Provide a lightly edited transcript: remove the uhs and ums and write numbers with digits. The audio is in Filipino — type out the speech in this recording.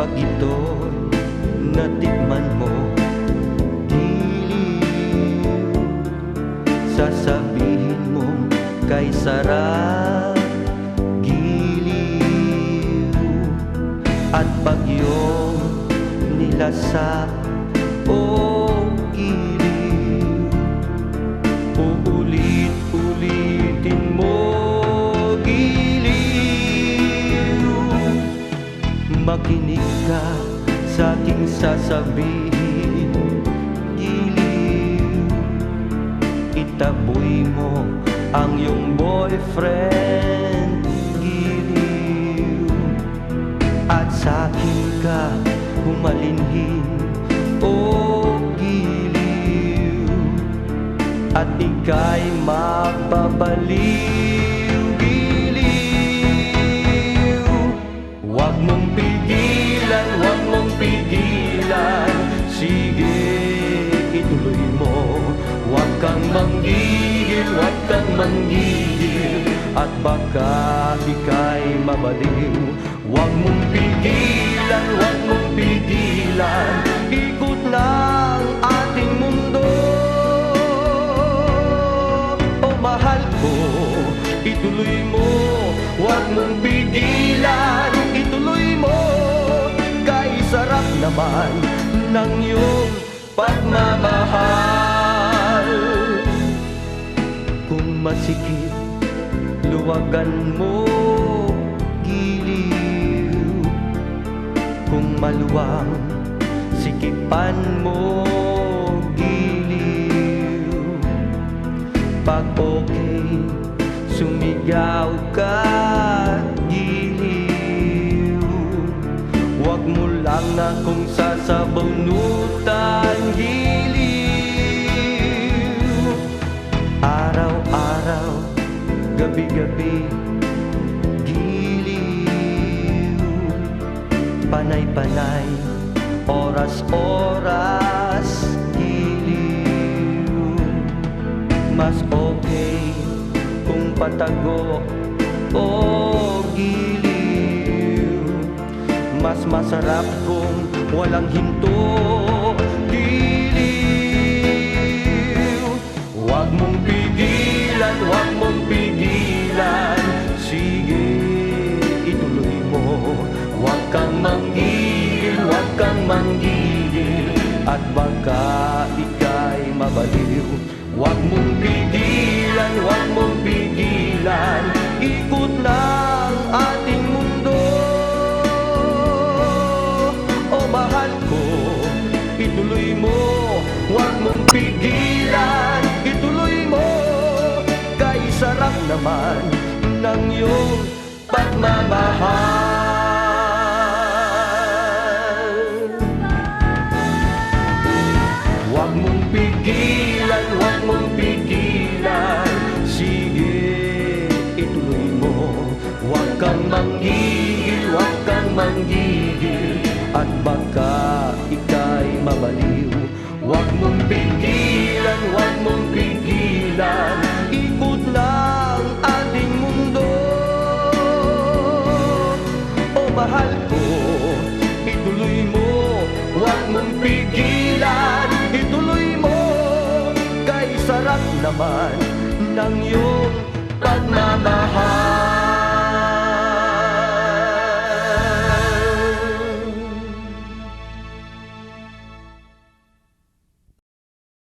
Pag ito'y natikman mo, giliw, sasabihin mo kay sarap, giliw. At pag iyong nilasa, oh giliw, uulit-ulitin mo, makinig ka sa aking sasabihin, giliw. Itaboy mo ang iyong boyfriend, giliw. At sa akin ka humalinhin, oh giliw. At ika'y mapabaliw, giliw. Huwag mong pigilan, huwag mong pigilan, sige, ituloy mo. Huwag kang manggigil, huwag kang manggigil, at baka ika'y mabaliw. Huwag mong pigilan, huwag mong pigilan, ikot lang ating mundo. O mahal ko, ituloy mo, huwag mong pigilan, ituloy mo. Kay sarap naman ng iyong pagmamahal. Kung masikip, luwagan mo, giliw. Kung maluwang, sikipan mo, giliw. Pag okay, sumigaw ka, giliw. Huwag mo lang akong sasabunutan, giliw. Araw-araw, gabi-gabi, giliw. Panay-panay, oras-oras, giliw. Mas okay kung patago, oh giliw. Mas masarap kung walang hinto, giliw. Huwag mong pigilan, huwag mong pigilan, sige, ituloy mo. Huwag kang manggigil, huwag kang manggigil, at baka ika'y mabaliw. Huwag mong pigilan, huwag mong pigilan, ikot lang ating mundo. O mahal ko, ituloy mo, huwag mong pigilan, ituloy mo. Kay sarap naman ng iyong pagmamahal. Huwag mong pigilan, huwag mong pigilan, sige, ituloy mo. Huwag kang manggigil, huwag kang manggigil, at baka ika'y mabaliw. Huwag mong pigilan, huwag mong pigilan, ikot lang ating mundo. O mahal ko, ituloy mo, huwag mong pigilan, ituloy mo. Kay sarap naman ng iyong pagmamahal.